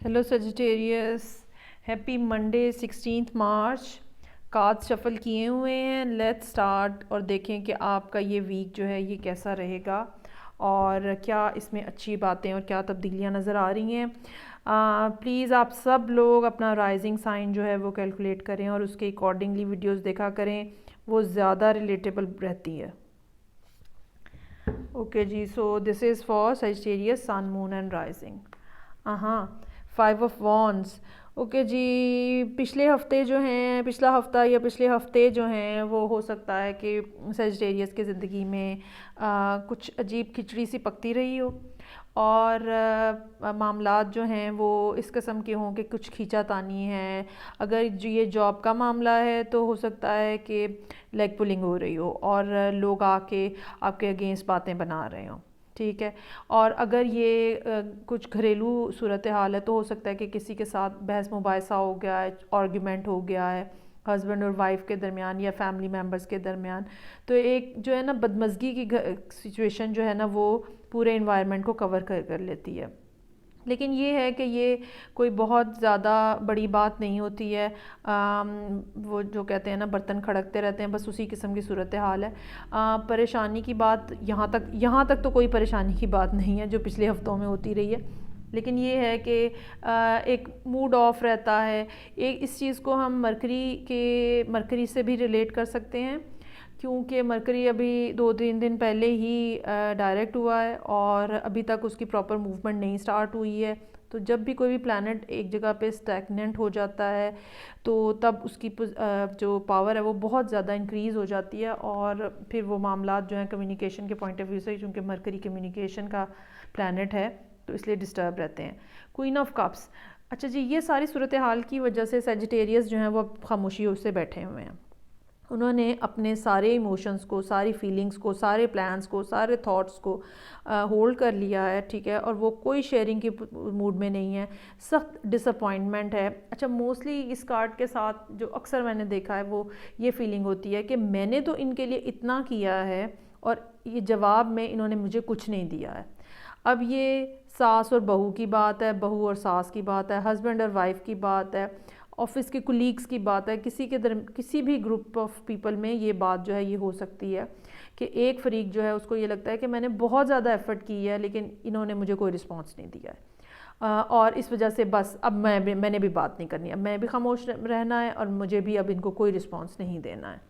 Hello Sagittarius, happy Monday 16 मार्च। Card shuffle किए हुए हैं, लेट्स स्टार्ट और देखें कि आपका ये वीक जो है ये कैसा रहेगा और क्या इसमें अच्छी बातें और क्या तब्दीलियां नज़र आ रही हैं। प्लीज़ आप सब लोग अपना राइजिंग साइन जो है वो कैलकुलेट करें और उसके अकॉर्डिंगली वीडियोस देखा करें, वो ज़्यादा रिलेटेबल रहती है। Okay ji, so this is for Sagittarius sun moon and rising. हाँ, 5 ऑफ वॉन्ड्स। ओके जी, पिछले हफ्ते जो हैं, पिछला हफ्ता या पिछले हफ्ते जो हैं वो हो सकता है कि सजिटेरियस की ज़िंदगी में कुछ अजीब खिचड़ी सी पकती रही हो और मामलात जो हैं वो इस किस्म के हों कि कुछ खींचातानी है। अगर ये जॉब का मामला है तो हो सकता है कि लेग पुलिंग हो रही हो और लोग आके आपके अगेंस्ट बातें बना रहे हों, ठीक है। और अगर ये कुछ घरेलू सूरत हाल है तो हो सकता है कि किसी के साथ बहस मुबाहिसा हो गया है, आर्ग्यूमेंट हो गया है हस्बैंड और वाइफ के दरमियान या फैमिली मेम्बर्स के दरमियान। तो एक जो है ना बदमज़गी की सिचुएशन जो है ना वो पूरे इन्वायरमेंट को कवर कर लेती है। लेकिन ये है कि ये कोई बहुत ज़्यादा बड़ी बात नहीं होती है। वो जो कहते हैं ना बर्तन खड़कते रहते हैं, बस उसी किस्म की सूरत हाल है। परेशानी की बात यहाँ तक तो कोई परेशानी की बात नहीं है जो पिछले हफ्तों में होती रही है। लेकिन ये है कि एक मूड ऑफ रहता है। एक इस चीज़ को हम मरकरी से भी रिलेट कर सकते हैं, क्योंकि मरकरी अभी 2-3 दिन पहले ही डायरेक्ट हुआ है और अभी तक उसकी प्रॉपर मूवमेंट नहीं स्टार्ट हुई है। तो जब भी कोई भी प्लैनेट एक जगह पे स्टैगनेंट हो जाता है तो तब उसकी जो पावर है वो बहुत ज़्यादा इंक्रीज़ हो जाती है और फिर वो मामलात जो हैं कम्युनिकेशन के पॉइंट ऑफ व्यू से, चूँकि मरकरी कम्युनिकेशन का प्लैनेट है तो इसलिए डिस्टर्ब रहते हैं। Queen of cups. अच्छा जी, ये सारी सूरत हाल की वजह से सेजिटेरियस जो हैं वो खामोशी से बैठे हुए हैं। उन्होंने अपने सारे इमोशंस को, सारी फीलिंग्स को, सारे प्लान्स को, सारे थॉट्स को होल्ड कर लिया है, ठीक है। और वो कोई शेयरिंग के मूड में नहीं है, सख्त डिसअपॉइंटमेंट है। अच्छा, मोस्टली इस कार्ड के साथ जो अक्सर मैंने देखा है वो ये फीलिंग होती है कि मैंने तो इनके लिए इतना किया है और ये जवाब में इन्होंने मुझे कुछ नहीं दिया है। अब ये सास और बहू की बात है, बहू और सास की बात है, हस्बैंड और वाइफ की बात है, ऑफिस के कुलीग्स की बात है, किसी भी ग्रुप ऑफ पीपल में ये बात जो है ये हो सकती है कि एक फरीक जो है उसको ये लगता है कि मैंने बहुत ज़्यादा एफर्ट की है लेकिन इन्होंने मुझे कोई रिस्पॉन्स नहीं दिया है। और इस वजह से बस अब मैंने भी बात नहीं करनी, अब मैं भी खामोश रहना है और मुझे भी अब इनको कोई रिस्पॉन्स नहीं देना है।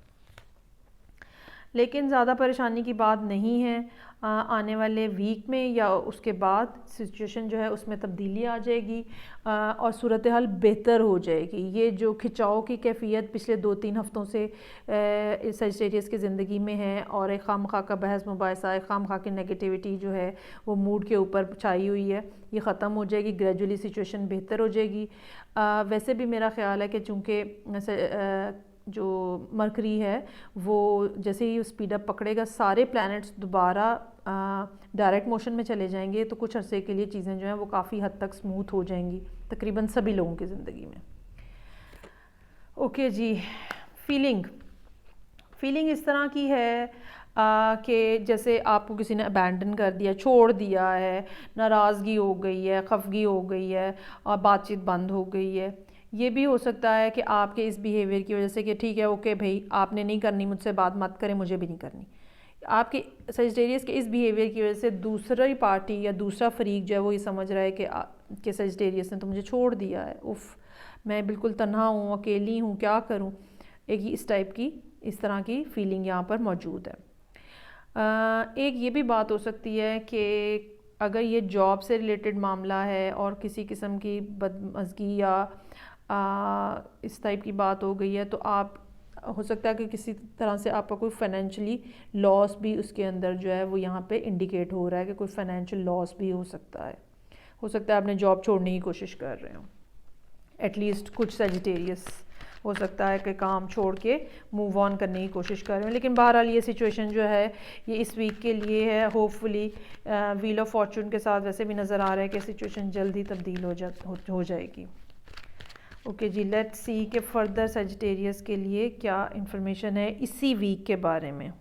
लेकिन ज़्यादा परेशानी की बात नहीं है। आने वाले वीक में या उसके बाद सिचुएशन जो है उसमें तब्दीली आ जाएगी और सूरत हाल बेहतर हो जाएगी। ये जो खिंचाव की कैफियत पिछले 2-3 हफ्तों से सजिटेरियस की ज़िंदगी में है और एक खामखा का बहस मुबाहिसा, एक खामखा की नेगेटिविटी जो है वो मूड के ऊपर छाई हुई है, ये ख़त्म हो जाएगी। ग्रेजुअली सिचुएशन बेहतर हो जाएगी। वैसे भी मेरा ख़्याल है कि चूँकि जो मरकरी है वो जैसे ही स्पीड अप पकड़ेगा सारे प्लैनेट्स दोबारा डायरेक्ट मोशन में चले जाएंगे, तो कुछ अरसे के लिए चीज़ें जो हैं वो काफ़ी हद तक स्मूथ हो जाएंगी तकरीबन सभी लोगों की ज़िंदगी में। ओके जी, फीलिंग इस तरह की है कि जैसे आपको किसी ने अबैंडन कर दिया, छोड़ दिया है, नाराज़गी हो गई है, खफगी हो गई है और बातचीत बंद हो गई है। ये भी हो सकता है कि आपके इस बिहेवियर की वजह से कि ठीक है ओके भाई आपने नहीं करनी मुझसे बात मत करें, मुझे भी नहीं करनी। आपके सजिटेरियस के इस बिहेवियर की वजह से दूसरी पार्टी या दूसरा फरीक जो है वो ये समझ रहा है कि सजिटेरियस ने तो मुझे छोड़ दिया है, उफ़ मैं बिल्कुल तन्हा हूँ, अकेली हूँ, क्या करूँ। एक इस टाइप की, इस तरह की फीलिंग यहाँ पर मौजूद है। एक ये भी बात हो सकती है कि अगर ये जॉब से रिलेटेड मामला है और किसी किस्म की बदमज़गी या इस टाइप की बात हो गई है तो आप हो सकता है कि किसी तरह से आपका कोई फाइनेंशियली लॉस भी उसके अंदर जो है वो यहाँ पे इंडिकेट हो रहा है कि कोई फाइनेंशियल लॉस भी हो सकता है। हो सकता है आपने जॉब छोड़ने की कोशिश कर रहे हो, एटलीस्ट कुछ सजिटेरियस हो सकता है कि काम छोड़ के मूव ऑन करने की कोशिश कर रहे हो। लेकिन बहरहाल ये सिचुएशन जो है ये इस वीक के लिए है। होपफुली व्हील ऑफ फॉर्चून के साथ वैसे भी नज़र आ रहा है कि सिचुएशन जल्दी तब्दील हो जाएगी। ओके जी, लेट्स सी कि फर्दर सजिटेरियस के लिए क्या इन्फॉर्मेशन है इसी वीक के बारे में।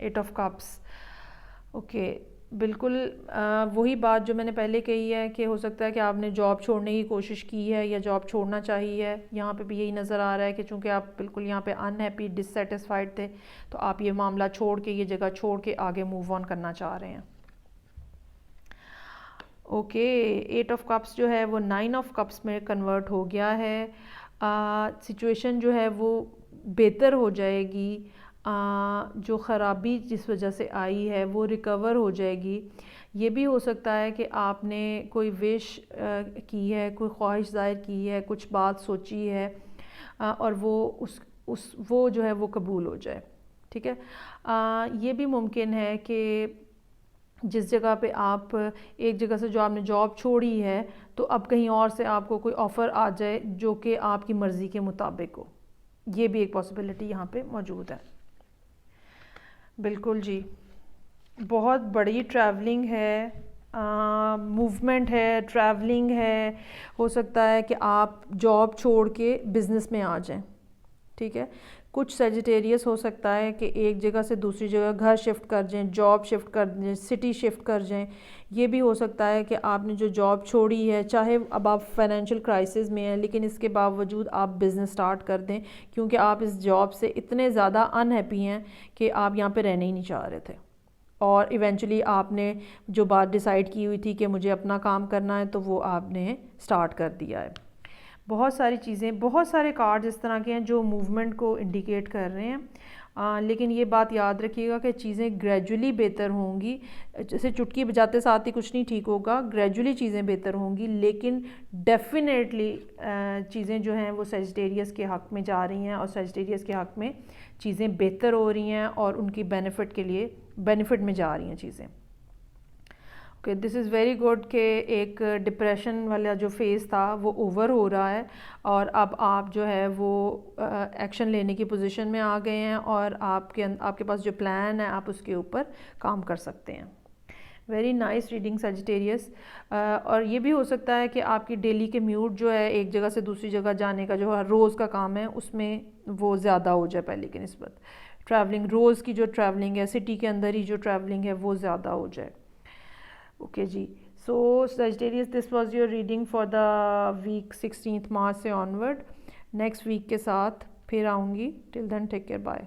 Eight of cups. اوکے، بالکل وہی بات جو میں نے پہلے کہی ہے کہ ہو سکتا ہے کہ آپ نے جاب چھوڑنے کی کوشش کی ہے یا جاب چھوڑنا چاہیے ہے، یہاں پہ بھی یہی نظر آ رہا ہے کہ چونکہ آپ بالکل یہاں پہ ان ہیپی ڈس سیٹسفائیڈ تھے، تو آپ یہ معاملہ چھوڑ کے، یہ جگہ چھوڑ کے آگے موو آن کرنا چاہ رہے ہیں۔ اوکے، 8 آف کپس جو ہے وہ 9 آف کپس میں کنورٹ ہو گیا ہے۔ سچویشن جو ہے وہ بہتر ہو جائے گی، جو خرابی جس وجہ سے آئی ہے وہ ریکور ہو جائے گی۔ یہ بھی ہو سکتا ہے کہ آپ نے کوئی وش کی ہے، کوئی خواہش ظاہر کی ہے، کچھ بات سوچی ہے، اور وہ جو ہے وہ قبول ہو جائے، ٹھیک ہے۔ یہ بھی ممکن ہے کہ جس جگہ پہ آپ ایک جگہ سے جو آپ نے جاب چھوڑی ہے، تو اب کہیں اور سے آپ کو کوئی آفر آ جائے جو کہ آپ کی مرضی کے مطابق ہو، یہ بھی ایک پاسبلٹی یہاں پہ موجود ہے۔ بالکل جی، بہت بڑی ٹریولنگ ہے، موومنٹ ہے، ٹریولنگ ہے، ہو سکتا ہے کہ آپ جاب چھوڑ کے بزنس میں آ جائیں، ٹھیک ہے۔ کچھ سیجیٹیریس ہو سکتا ہے کہ ایک جگہ سے دوسری جگہ گھر شفٹ کر جائیں، جاب شفٹ کر جائیں، سٹی شفٹ کر جائیں۔ یہ بھی ہو سکتا ہے کہ آپ نے جو جاب چھوڑی ہے، چاہے اب آپ فائنینشیل کرائسس میں ہیں، لیکن اس کے باوجود آپ بزنس سٹارٹ کر دیں، کیونکہ آپ اس جاب سے اتنے زیادہ ان ہیپی ہیں کہ آپ یہاں پہ رہنے ہی نہیں چاہ رہے تھے، اور ایونچولی آپ نے جو بات ڈیسائیڈ کی ہوئی تھی کہ مجھے اپنا کام کرنا ہے، تو وہ آپ نے سٹارٹ کر دیا ہے۔ بہت ساری چیزیں، بہت سارے کارڈز اس طرح کے ہیں جو موومنٹ کو انڈیکیٹ کر رہے ہیں، لیکن یہ بات یاد رکھیے گا کہ چیزیں گریجولی بہتر ہوں گی، جیسے چٹکی بجاتے ساتھ ہی کچھ نہیں ٹھیک ہوگا، گریجولی چیزیں بہتر ہوں گی، لیکن ڈیفینیٹلی چیزیں جو ہیں وہ سیجیٹیریس کے حق میں جا رہی ہیں، اور سیجیٹیریس کے حق میں چیزیں بہتر ہو رہی ہیں، اور ان کی بینیفٹ کے لیے بینیفٹ میں جا رہی ہیں چیزیں۔ کہ دس از ویری گڈ کہ ایک ڈپریشن والا جو فیز تھا وہ اوور ہو رہا ہے، اور اب آپ جو ہے وہ ایکشن لینے کی پوزیشن میں آ گئے ہیں، اور آپ کے پاس جو پلان ہے آپ اس کے اوپر کام کر سکتے ہیں۔ Very nice reading Sagittarius. اور یہ بھی ہو سکتا ہے کہ آپ کی ڈیلی کمیوٹ جو ہے ایک جگہ سے دوسری جگہ جانے کا جو ہر روز کا کام ہے، اس میں وہ زیادہ ہو جائے پہلے کی نسبت، ٹریولنگ روز کی جو ٹریولنگ ہے، سٹی کے اندر ہی جو ٹریولنگ ہے وہ زیادہ ہو جائے۔ Okay ji, so Sagittarius this was your reading for the week 16 March سے آنورڈ۔ نیکسٹ ویک کے ساتھ پھر آؤں گی، ٹل دین ٹیک کیئر، بائے۔